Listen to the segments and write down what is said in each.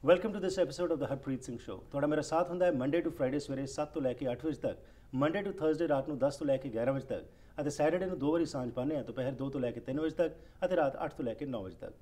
Welcome to this episode of the Harpreet Singh show. ਤੁਹਾਡਾ ਮੇਰਾ ਸਾਥ ਹੁੰਦਾ ਹੈ ਮੰਡੇ ਟੂ ਫਰਾਈਡੇ ਸਵੇਰੇ 7 ਤੋਂ ਲੈ ਕੇ 8 ਵਜੇ ਤੱਕ, ਮੰਡੇ ਟੂ ਥਰਸਡੇ ਰਾਤ ਨੂੰ 10 ਤੋਂ ਲੈ ਕੇ 11 ਵਜੇ ਤੱਕ, ਅਤੇ ਸੈਟਰਡੇ ਨੂੰ 2 ਵਾਰੀ ਸਾਂਝ ਪਾਉਂਦੇ ਹਾਂ, ਦੁਪਹਿਰ 2 ਤੋਂ ਲੈ ਕੇ 3 ਵਜੇ ਤੱਕ ਅਤੇ ਰਾਤ 8 ਤੋਂ ਲੈ ਕੇ 9 ਵਜੇ ਤੱਕ।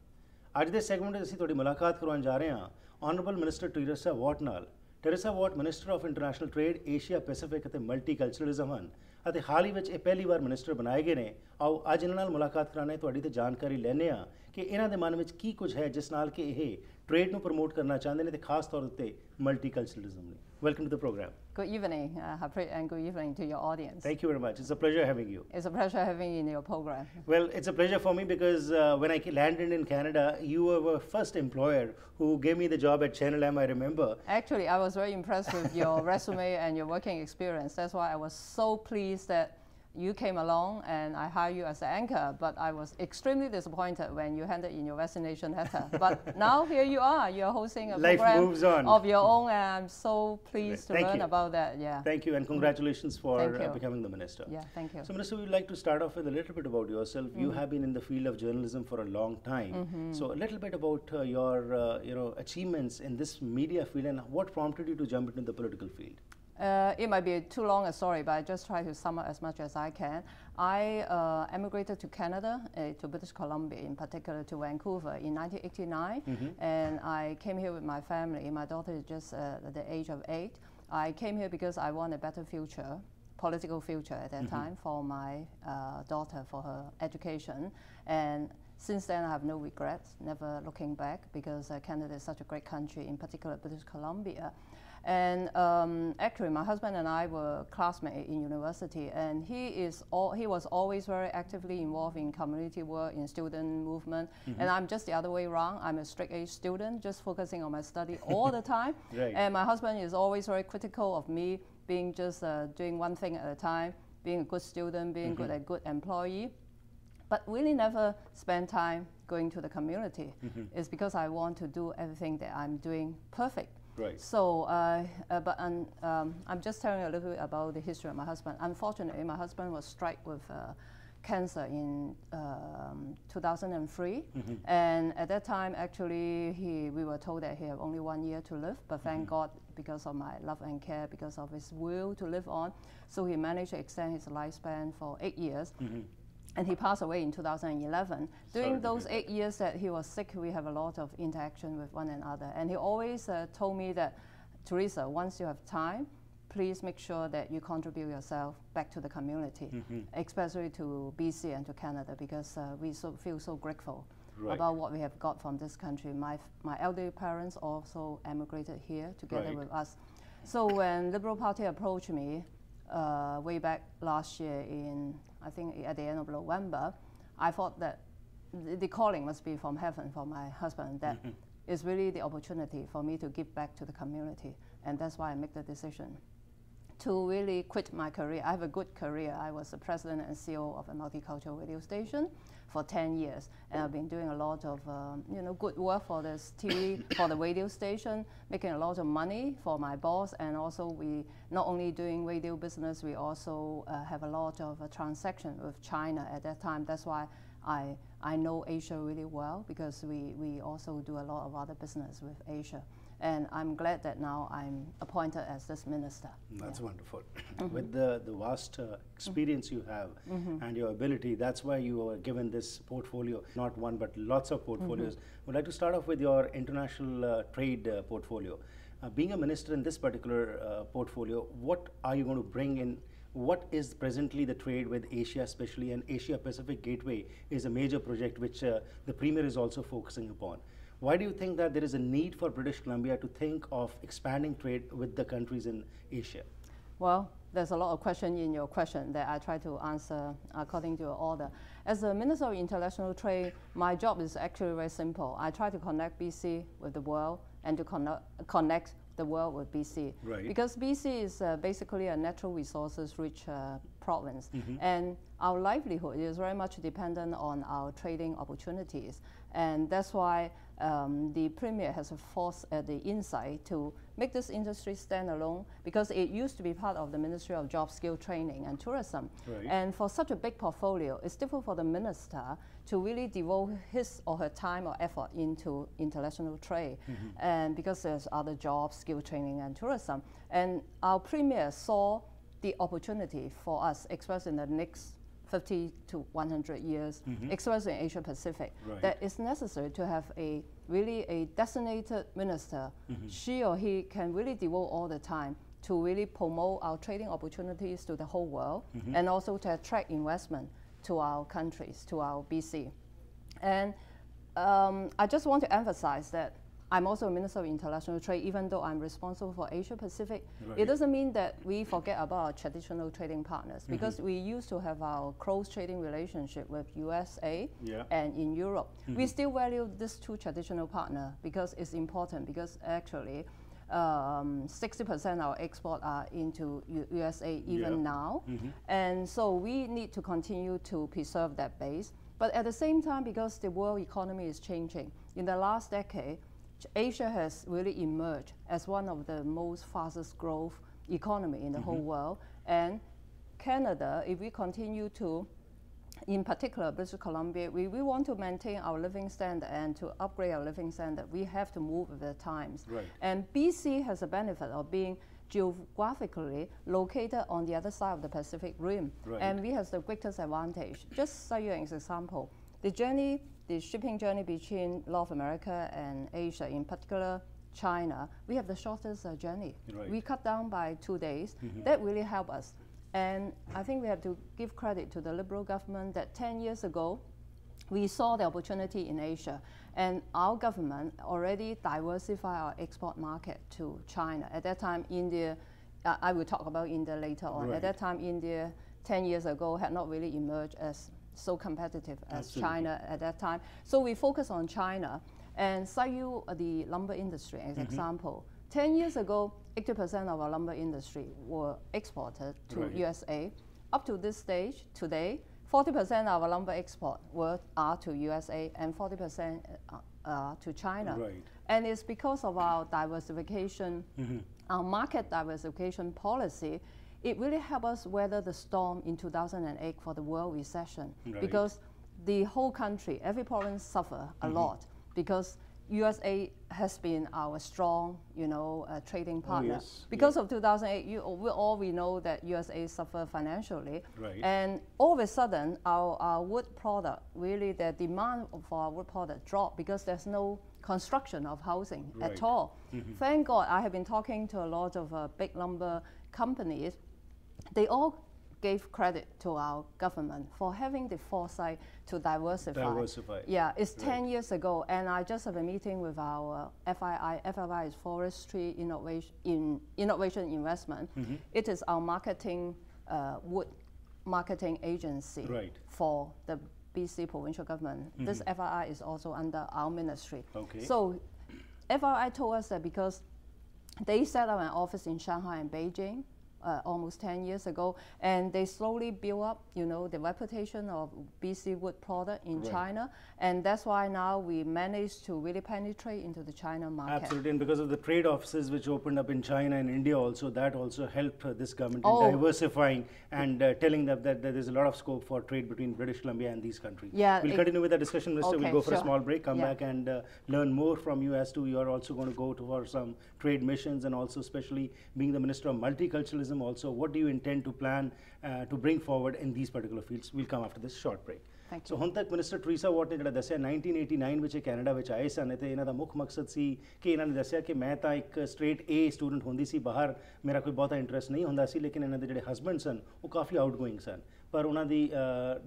ਅੱਜ ਦੇ ਸੈਗਮੈਂਟ ਵਿੱਚ ਅਸੀਂ ਤੁਹਾਡੀ ਮੁਲਾਕਾਤ ਕਰਵਾਉਣ ਜਾ ਰਹੇ ਹਾਂ ਆਨਰੇਬਲ ਮਿਨਿਸਟਰ ਟਰੀਸਾ ਵਾਟ ਨਾਲ। Teresa what minister of international trade, Asia Pacific ਅਤੇ ਮਲਟੀਕਲਚਰਲਿਜ਼ਮ ਹਨ ਅਤੇ ਹਾਲ ਹੀ ਵਿੱਚ ਇਹ ਪਹਿਲੀ ਵਾਰ ਮਿਨਿਸਟਰ ਬਣਾਏ ਗਏ ਨੇ। ਆਓ ਅੱਜ ਇਹਨਾਂ ਨਾਲ ਮੁਲਾਕਾਤ ਕਰਾਉਣੇ, ਤੁਹਾਡੀ ਤੇ ਜਾਣਕਾਰੀ ਲੈਂਦੇ ਹਾਂ ਕਿ ਇਹਨਾਂ ਦੇ ਮਨ ਵਿੱਚ ਕੀ ਕੁਝ ਹੈ ਜਿਸ ਨਾਲ ਕਿ ਇਹ ट्रेड ਨੂੰ प्रमोट करना चाहते हैं तो खास तौर पर मल्टीकल्चरलिज्म ने। Welcome to the program. Good evening, Harpreet, and good evening to your audience. Thank you very much. It's a pleasure having you. It's a pleasure having you in your program. Well, it's a pleasure for me because when I landed in Canada, you were the first employer who gave me the job at Channel M, I remember. Actually, I was very impressed with your resume and your working experience. That's why I was so pleased that you came along and I hired you as an anchor, but I was extremely disappointed when you handed in your resignation letter. But now here you are, you're hosting a Life program moves on. of your own, and I'm so pleased to learn about that. Yeah. Thank you, and congratulations for becoming the minister. Yeah, thank you. So Minister, we'd like to start off with a little bit about yourself. You have been in the field of journalism for a long time. So a little bit about your achievements in this media field and what prompted you to jump into the political field. It might be too long a story, but I just try to sum up as much as I can. I emigrated to Canada, to British Columbia, in particular to Vancouver in 1989, and I came here with my family. My daughter is just at the age of 8. I came here because I want a better future, political future at that time for my daughter, for her education, and since then I have no regrets, never looking back, because Canada is such a great country, in particular British Columbia. And actually, my husband and I were classmates in university, and he was always very actively involved in community work, in student movement, and I'm just the other way around. I'm a straight A student, just focusing on my study all the time. Right. And my husband is always very critical of me being just doing one thing at a time, being a good student, being a good employee, but really never spend time going to the community. It's because I want to do everything that I'm doing perfect. Right. So, I'm just telling you a little bit about the history of my husband. Unfortunately, my husband was struck with cancer in 2003, and at that time, actually, we were told that he had only 1 year to live. But thank God, because of my love and care, because of his will to live on, so he managed to extend his lifespan for 8 years. And he passed away in 2011. During those 8 years that he was sick, we have a lot of interaction with one another. And he always told me that, Teresa, once you have time, please make sure that you contribute yourself back to the community, especially to BC and to Canada, because we feel so grateful about what we have got from this country. My elderly parents also emigrated here together with us. So when Liberal Party approached me, way back last year I think at the end of November, I thought that the calling must be from heaven for my husband, that is really the opportunity for me to give back to the community, and that's why I make the decision to really quit my career. I have a good career. I was the president and CEO of a multicultural radio station for 10 years, and I've been doing a lot of good work for this TV, for the radio station, making a lot of money for my boss, and also we not only doing radio business, we also have a lot of transaction with China at that time. That's why I know Asia really well, because we also do a lot of other business with Asia. And I'm glad that now I'm appointed as this minister. That's wonderful. With the vast experience you have and your ability, that's why you were given this portfolio, not one but lots of portfolios. We'd like to start off with your international trade portfolio. Being a minister in this particular portfolio, what are you going to bring in? What is presently the trade with Asia, especially, and Asia Pacific Gateway is a major project which the Premier is also focusing upon. Why do you think that there is a need for British Columbia to think of expanding trade with the countries in Asia? Well, there's a lot of questions in your question that I try to answer according to your order. As a Minister of International Trade, my job is actually very simple. I try to connect BC with the world and to connect the world with BC. Right. Because BC is basically a natural resources rich province. And our livelihood is very much dependent on our trading opportunities. And that's why the Premier has a force at the insight to make this industry stand alone, because it used to be part of the Ministry of Job, Skill Training and Tourism. Right. And for such a big portfolio, it's difficult for the minister to really devote his or her time or effort into international trade. And because there's other jobs, skill training and tourism. And our Premier saw the opportunity for us, expressed in the next 50 to 100 years, especially in Asia Pacific, that it's necessary to have a really a designated minister. She or he can really devote all the time to really promote our trading opportunities to the whole world, and also to attract investment to our countries, to our BC. And I just want to emphasize that I'm also a Minister of International Trade, even though I'm responsible for Asia Pacific. It doesn't mean that we forget about our traditional trading partners, because we used to have our close trading relationship with USA and in Europe. We still value these two traditional partners because it's important, because actually 60% of our export are into USA even now. And so we need to continue to preserve that base. But at the same time, because the world economy is changing, in the last decade, Asia has really emerged as one of the most fastest growth economy in the whole world. And Canada, if we continue to, in particular British Columbia, we want to maintain our living standard and to upgrade our living standard, we have to move with the times. And BC has a benefit of being geographically located on the other side of the Pacific Rim. And we have the greatest advantage. Just so you an example, the shipping journey between North America and Asia, in particular China, we have the shortest journey. We cut down by 2 days. That really helped us. And I think we have to give credit to the Liberal government that 10 years ago, we saw the opportunity in Asia. And our government already diversified our export market to China. At that time, India, I will talk about India later on. At that time, India, 10 years ago, had not really emerged as so competitive as China at that time. So we focus on China. And cite you the lumber industry as example. 10 years ago, 80% of our lumber industry were exported to USA. Up to this stage, today, 40% of our lumber export are to USA and 40% to China. And it's because of our diversification, our market diversification policy. It really helped us weather the storm in 2008 for the world recession, because the whole country, every province suffered a lot, because USA has been our strong, trading partner. Because of 2008, we know that USA suffered financially. And all of a sudden, our wood product, really the demand for our wood product dropped, because there's no construction of housing at all. Thank God, I have been talking to a lot of big lumber companies. They all gave credit to our government for having the foresight to diversify. Yeah, it's 10 years ago, and I just have a meeting with our FII. FII is Forestry Innovation Investment. It is our marketing, wood marketing agency for the BC provincial government. This FII is also under our ministry. So FII told us that because they set up an office in Shanghai and Beijing, almost 10 years ago, and they slowly build up, the reputation of BC wood product in China, and that's why now we managed to really penetrate into the China market. Absolutely, and because of the trade offices which opened up in China and India also, that also helped this government in diversifying and telling them that there is a lot of scope for trade between British Columbia and these countries. We'll continue with the discussion, Mr. We'll go for a small break, come back and learn more from you as to you're also going to go for some trade missions, and also especially being the Minister of Multiculturalism also, what do you intend to plan to bring forward in these particular fields? We'll come after this short break. So ਹੁਣ ਤੱਕ minister ਟਰੀਸਾ ਵਾਟ ਨੇ ਜਿਹੜਾ ਦੱਸਿਆ 1989 ਵਿੱਚ Canada ਵਿੱਚ ਆਏ ਸਨ, ਤੇ ਇਹਨਾਂ ਦਾ ਮੁੱਖ ਮਕਸਦ ਸੀ ਕਿ ਇਹਨਾਂ ਨੇ ਦੱਸਿਆ ਕਿ ਮੈਂ ਤਾਂ ਇੱਕ ਸਟ੍ਰੇਟ ਏ ਸਟੂਡੈਂਟ ਹੁੰਦੀ ਸੀ, ਬਾਹਰ ਮੇਰਾ ਕੋਈ ਬਹੁਤਾ ਇੰਟਰਸਟ ਨਹੀਂ ਹੁੰਦਾ ਸੀ, ਲੇਕਿਨ ਇਹਨਾਂ ਦੇ ਜਿਹੜੇ ਹਸਬੈਂਡ ਸਨ ਉਹ ਕਾਫੀ ਆਊਟਗੋਇੰਗ ਸਨ, ਪਰ ਉਹਨਾਂ ਦੀ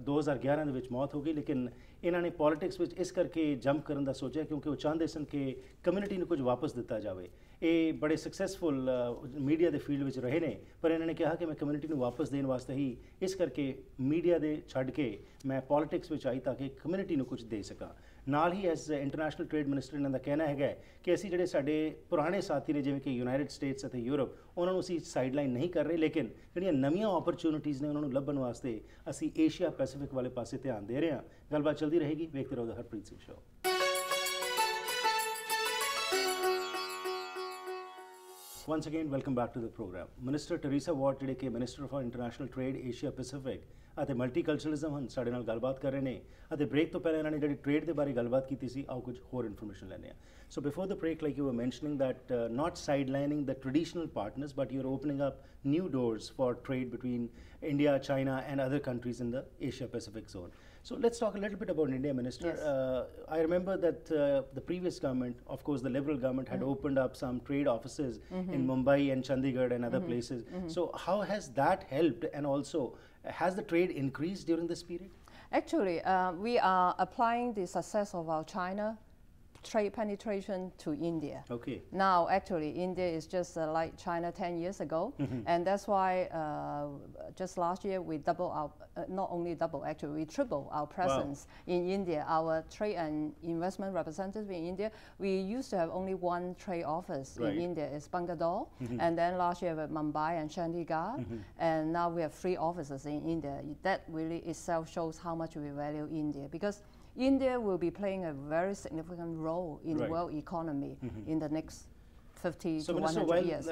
2011 ਦੇ ਵਿੱਚ ਮੌਤ ਹੋ ਗਈ। ਲੇਕਿਨ ਇਹਨਾਂ ਨੇ ਪੋਲਿਟਿਕਸ ਵਿੱਚ ਇਸ ਕਰਕੇ ਜੰਪ ਕਰਨ ਦਾ ਸੋਚਿਆ ਕਿਉਂਕਿ ਉਹ ਚਾਹੁੰਦੇ ਸਨ ਕਿ ਕਮਿਊਨਿਟੀ ਨੂੰ ਕੁਝ ਵਾਪਸ ਦਿੱਤਾ ਜਾਵੇ। ਇਹ ਬੜੇ ਸਕਸੈਸਫੁਲ ਮੀਡੀਆ ਦੇ ਫੀਲਡ ਵਿੱਚ ਰਹੇ ਨੇ, ਪਰ ਇਹਨਾਂ ਨੇ ਕਿਹਾ ਕਿ ਮੈਂ ਕਮਿਊਨਿਟੀ ਨੂੰ ਵਾਪਸ ਦੇਣ ਵਾਸਤੇ ਹੀ ਇਸ ਕਰਕੇ ਮੀਡੀਆ ਦੇ ਛੱਡ ਕੇ ਮੈਂ ਪੋਲਿਟਿਕਸ ਵਿੱਚ ਆਈ ਤਾਂ ਕਿ ਕਮਿਊਨਿਟੀ ਨੂੰ ਕੁਝ ਦੇ ਸਕਾਂ। ਨਾਲ ਹੀ ਐਸ ਇੰਟਰਨੈਸ਼ਨਲ ਟ੍ਰੇਡ ਮਿਨਿਸਟਰ ਇਹਨਾਂ ਦਾ ਕਹਿਣਾ ਹੈਗਾ ਕਿ ਅਸੀਂ ਜਿਹੜੇ ਸਾਡੇ ਪੁਰਾਣੇ ਸਾਥੀ ਨੇ ਜਿਵੇਂ ਕਿ ਯੂਨਾਈਟਿਡ ਸਟੇਟਸ ਅਤੇ ਯੂਰਪ, ਉਹਨਾਂ ਨੂੰ ਅਸੀਂ ਸਾਈਡਲਾਈਨ ਨਹੀਂ ਕਰ ਰਹੇ, ਲੇਕਿਨ ਜਿਹੜੀਆਂ ਨਵੀਆਂ ਓਪਰਚੁਨਿਟੀਜ਼ ਨੇ ਉਹਨਾਂ ਨੂੰ ਲੱਭਣ ਵਾਸਤੇ ਅਸੀਂ ਏਸ਼ੀਆ ਪੈਸੀਫਿਕ ਵਾਲੇ ਪਾਸੇ ਧਿਆਨ ਦੇ ਰਹੇ ਹਾਂ। ਗੱਲਬਾਤ ਚੱਲਦੀ ਰਹੇਗੀ, ਵੇਖਦੇ ਰਹੋ the Harpreet Singh show. Once again, welcome back to the program. Minister Teresa Wat, ਜਿਹੜੇ ਕਿ Minister for International Trade, Asia Pacific ਅਤੇ ਮਲਟੀਕਲਚਰਲਿਜ਼ਮ ਹਨ, ਸਾਡੇ ਨਾਲ ਗੱਲਬਾਤ ਕਰ ਰਹੇ ਨੇ ਅਤੇ ਬ੍ਰੇਕ ਤੋਂ ਪਹਿਲਾਂ ਇਹਨਾਂ ਨੇ ਜਿਹੜੀ ਟ੍ਰੇਡ ਦੇ ਬਾਰੇ ਗੱਲਬਾਤ ਕੀਤੀ ਸੀ, ਆਓ ਕੁਝ ਹੋਰ ਇਨਫੋਰਮੇਸ਼ਨ ਲੈਂਦੇ ਹਾਂ। So before the break, like you were mentioning that not sidelining the traditional partners, but you're opening up new doors for trade between India, China and other countries in the Asia Pacific zone. So let's talk a little bit about India, Minister. Yes. I remember that the previous government, of course the Liberal government, had opened up some trade offices in Mumbai and Chandigarh and other places. So how has that helped, and also has the trade increased during this period? Actually, we are applying the success of our China trade penetration to India. Okay. Now, actually, India is just like China 10 years ago, and that's why just last year we double our, not only double, actually we triple our presence in India. Our trade and investment representative in India, we used to have only one trade office in India, it's Bangalore, and then last year we had Mumbai and Chandigarh, and now we have 3 offices in India. That really itself shows how much we value India, because India will be playing a very significant role in the world economy in the next 50 so to Minister, 100 years.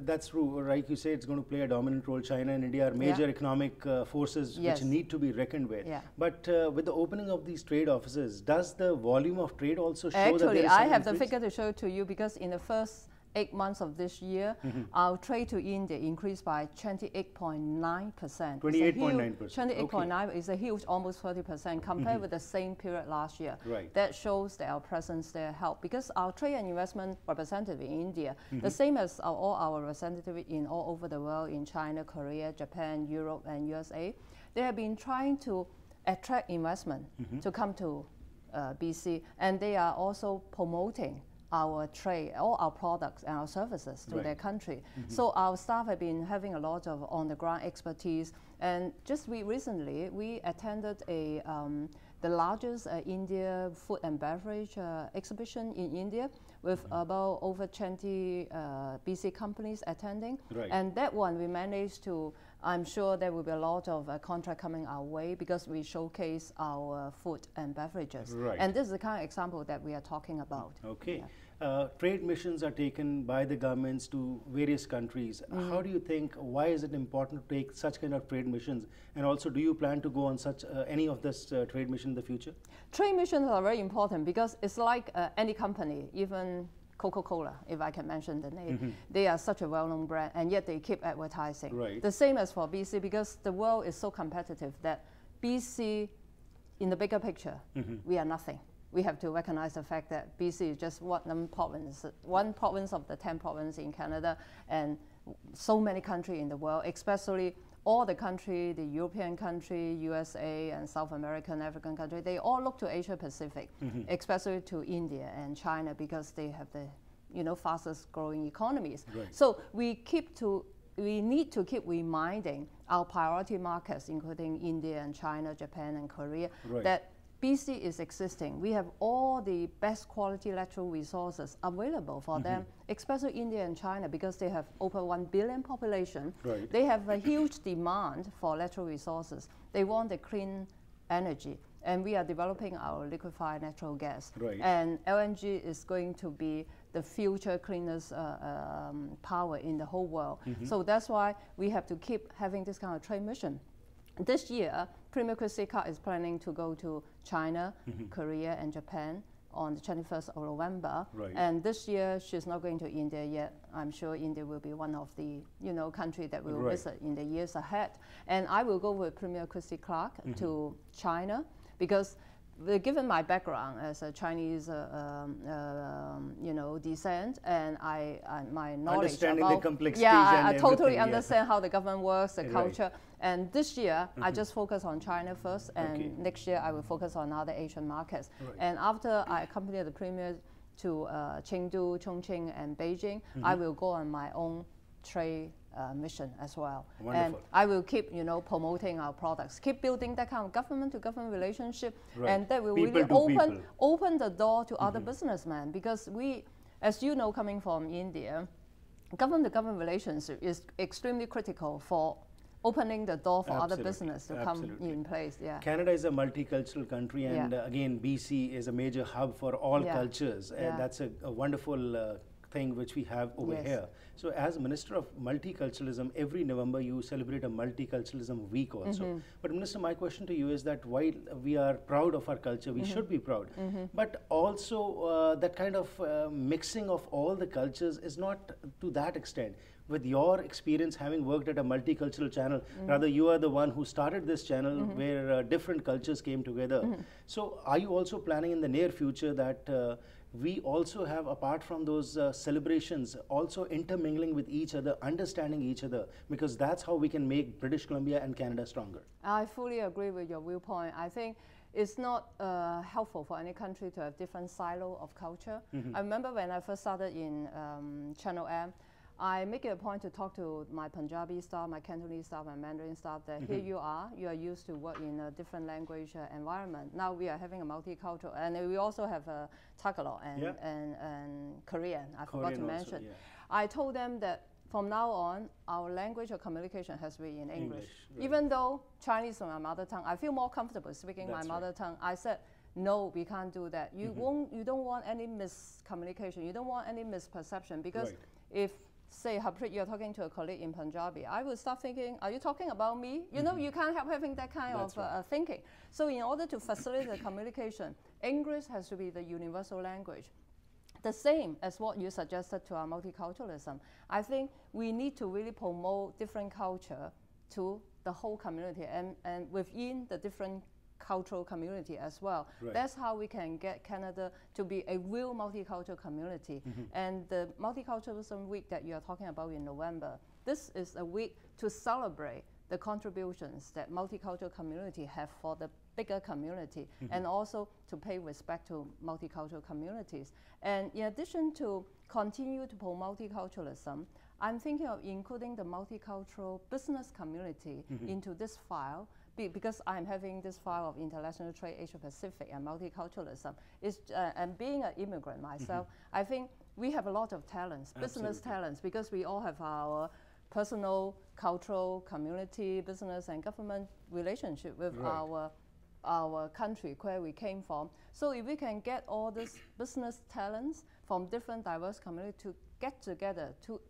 That's true, right? You say it's going to play a dominant role. China and India are major economic forces which need to be reckoned with. But with the opening of these trade offices, does the volume of trade also show that there is some I have increase? the figure to show to you, because in the first 8 months of this year, our trade to India increased by 28.9%. 28.9%. 28.9 is a huge, almost 30% compared with the same period last year. Right. That shows that our presence there helped, because our trade and investment representative in India, the same as all our representatives in all over the world, in China, Korea, Japan, Europe, and USA, they have been trying to attract investment to come to BC, and they are also promoting our trade, all our products and our services to their country. So our staff have been having a lot of on-the-ground expertise, and just recently we attended the largest India food and beverage exhibition in India with about over 20 BC companies attending. And that one we managed to, I'm sure there will be a lot of contract coming our way, because we showcase our food and beverages. And this is the kind of example that we are talking about. Okay. Trade missions are taken by the governments to various countries. How do you think, why is it important to take such kind of trade missions? And also, do you plan to go on such any of this trade mission in the future? Trade missions are very important, because it's like any company, even Coca-Cola, if I can mention the name. They are such a well-known brand, and yet they keep advertising. The same as for BC, because the world is so competitive that BC, in the bigger picture, we are nothing. We have to recognize the fact that BC is just one province of the 10 provinces in Canada, and so many countries in the world, especially all the country, the European country, USA and South American, African country, they all look to Asia Pacific, especially to India and China, because they have the fastest growing economies. So we need to keep reminding our priority markets, including India and China, Japan and Korea, that BC is existing. We have all the best quality natural resources available for them, especially India and China, because they have over 1 billion population. They have a huge demand for natural resources. They want the clean energy, and we are developing our liquefied natural gas. And LNG is going to be the future cleanest power in the whole world. So that's why we have to keep having this kind of trade mission. This year, Premier Christy is planning to go to China, Korea, and Japan on the 21st of November. And this year, she's not going to India yet. I'm sure India will be one of the country that we will visit in the years ahead. And I will go with Premier Christy Clark to China, because given my background as a Chinese, descent, and my knowledge understanding about the complexities, I and totally understand how the government works, the culture. And this year, I just focus on China first, and next year I will focus on other Asian markets. And after I accompany the Premier to Chengdu, Chongqing, and Beijing, I will go on my own trade mission as well. Wonderful. And I will keep, promoting our products, keep building that kind of government-to-government relationship, and that will really open the door to other businessmen, because we, as you know, coming from India, government-to-government relationship is extremely critical for opening the door for other business to come in place. Yeah. Canada is a multicultural country, and again, BC is a major hub for all cultures, and that's a wonderful thing which we have over here. So as Minister of Multiculturalism, every November you celebrate a Multiculturalism Week also. But Minister, my question to you is that while we are proud of our culture, we should be proud, but also that kind of mixing of all the cultures is not to that extent. With your experience having worked at a multicultural channel, rather you are the one who started this channel where different cultures came together. So are you also planning in the near future that we also have, apart from those celebrations, also intermingling with each other, understanding each other, because that's how we can make British Columbia and Canada stronger? I fully agree with your viewpoint. I think it's not helpful for any country to have different silo of culture. I remember when I first started in Channel M, I make it a point to talk to my Punjabi staff, my Cantonese staff, my Mandarin staff that here you are used to work in a different language environment. Now we are having a multicultural, and we also have a Tagalog and Korean, I forgot to mention. I told them that from now on, our language of communication has to be in English. Even though Chinese is my mother tongue, I feel more comfortable speaking my mother tongue. I said, no, we can't do that. You don't want any miscommunication. You don't want any misperception, because if say, Harpreet, you're talking to a colleague in Punjabi, I will start thinking, are you talking about me? You know, you can't help having that kind of thinking. So in order to facilitate the communication, English has to be the universal language. The same as what you suggested to our multiculturalism. I think we need to really promote different culture to the whole community and within the different cultural community as well. That's how we can get Canada to be a real multicultural community. And the Multiculturalism Week that you are talking about in November, this is a week to celebrate the contributions that multicultural community have for the bigger community, and also to pay respect to multicultural communities. And in addition to continue to promote multiculturalism, I'm thinking of including the multicultural business community into this file, because I'm having this file of international trade, Asia Pacific, and multiculturalism. And being an immigrant myself, I think we have a lot of talents, business talents, because we all have our personal, cultural, community, business, and government relationship with our country where we came from. So if we can get all these business talents from different diverse communities to get together to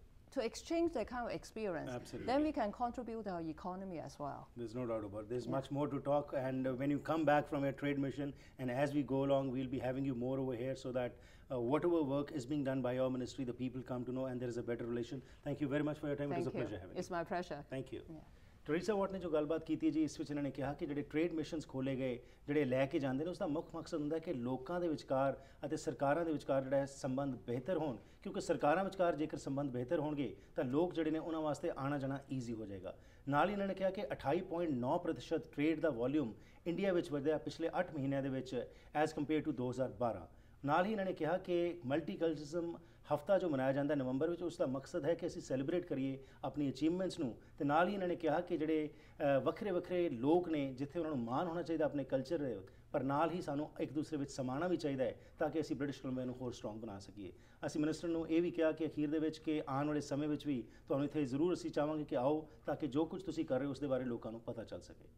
exchange that kind of experience, then we can contribute to our economy as well. There's no doubt about it. There's much more to talk, and when you come back from your trade mission, and as we go along, we'll be having you more over here so that whatever work is being done by your ministry, the people come to know and there is a better relation. Thank you very much for your time. It was a pleasure having you. It's my pleasure. Thank you. Teresa Wat ने जो गलबात की थी जी, इस ਵਿੱਚ ਇਹਨਾਂ ਨੇ ਕਿਹਾ ਕਿ ਜਿਹੜੇ ਟ੍ਰੇਡ ਮਿਸ਼ਨਸ ਖੋਲੇ ਗਏ, ਜਿਹੜੇ ਲੈ ਕੇ ਜਾਂਦੇ ਨੇ, ਉਸ ਦਾ ਮੁੱਖ ਮਕਸਦ ਹੁੰਦਾ ਹੈ ਕਿ ਲੋਕਾਂ ਦੇ ਵਿਚਕਾਰ ਅਤੇ ਸਰਕਾਰਾਂ ਦੇ ਵਿਚਕਾਰ ਜਿਹੜਾ ਹੈ ਸੰਬੰਧ ਬਿਹਤਰ ਹੋਣ, ਕਿਉਂਕਿ ਸਰਕਾਰਾਂ ਵਿਚਕਾਰ ਜੇਕਰ ਸੰਬੰਧ ਬਿਹਤਰ ਹੋਣਗੇ ਤਾਂ ਲੋਕ ਜਿਹੜੇ ਨੇ ਉਹਨਾਂ ਵਾਸਤੇ ਆਣਾ ਜਾਣਾ ਈਜ਼ੀ ਹੋ ਜਾਏਗਾ। ਨਾਲ ਹੀ ਇਹਨਾਂ ਨੇ ਕਿਹਾ ਕਿ 28.9% ਟ੍ਰੇਡ ਦਾ ਵੋਲਿਊਮ ਇੰਡੀਆ ਵਿੱਚ ਵਧਿਆ ਪਿਛਲੇ 8 ਮਹੀਨਿਆਂ ਦੇ ਵਿੱਚ ਐਜ਼ ਕੰਪੇਅਰ ਟੂ 2012। ਨਾਲ ਹੀ ਇਹਨਾਂ ਨੇ ਕਿਹਾ ਕਿ ਮਲਟੀਕਲਚਰਲਿਜ਼ਮ ਹਫਤਾ ਜੋ ਮਨਾਇਆ ਜਾਂਦਾ ਨਵੰਬਰ ਵਿੱਚ, ਉਸ ਦਾ ਮਕਸਦ ਹੈ ਕਿ ਅਸੀਂ ਸੈਲੀਬ੍ਰੇਟ ਕਰੀਏ ਆਪਣੀ ਅਚੀਵਮੈਂਟਸ ਨੂੰ, ਤੇ ਨਾਲ ਹੀ ਇਹਨਾਂ ਨੇ ਕਿਹਾ ਕਿ ਜਿਹੜੇ ਵੱਖਰੇ ਵੱਖਰੇ ਲੋਕ ਨੇ ਜਿੱਥੇ ਉਹਨਾਂ ਨੂੰ ਮਾਣ ਹੋਣਾ ਚਾਹੀਦਾ ਆਪਣੇ ਕਲਚਰ ਦੇ, ਪਰ ਨਾਲ ਹੀ ਸਾਨੂੰ ਇੱਕ ਦੂਸਰੇ ਵਿੱਚ ਸਮਾਉਣਾ ਵੀ ਚਾਹੀਦਾ ਹੈ ਤਾਂ ਕਿ ਅਸੀਂ ਬ੍ਰਿਟਿਸ਼ ਕੋਲੰਬੀਆ ਨੂੰ ਹੋਰ ਸਟਰੋਂਗ ਬਣਾ ਸਕੀਏ। ਅਸੀਂ ਮਿਨਿਸਟਰ ਨੂੰ ਇਹ ਵੀ ਕਿਹਾ ਕਿ ਅਖੀਰ ਦੇ ਵਿੱਚ ਕਿ ਆਉਣ ਵਾਲੇ ਸਮੇਂ ਵਿੱਚ ਵੀ ਤੁਹਾਨੂੰ ਇੱਥੇ ਜ਼ਰੂਰ ਅਸੀਂ ਚਾਹਾਂਗੇ ਕਿ ਆਓ ਤਾਂ ਕਿ ਜੋ ਕੁਝ ਤੁਸੀਂ ਕਰ ਰਹੇ ਹੋ ਉਸ ਦੇ ਬਾਰੇ ਲੋਕਾਂ ਨੂੰ ਪਤਾ ਚੱਲ ਸਕੇ।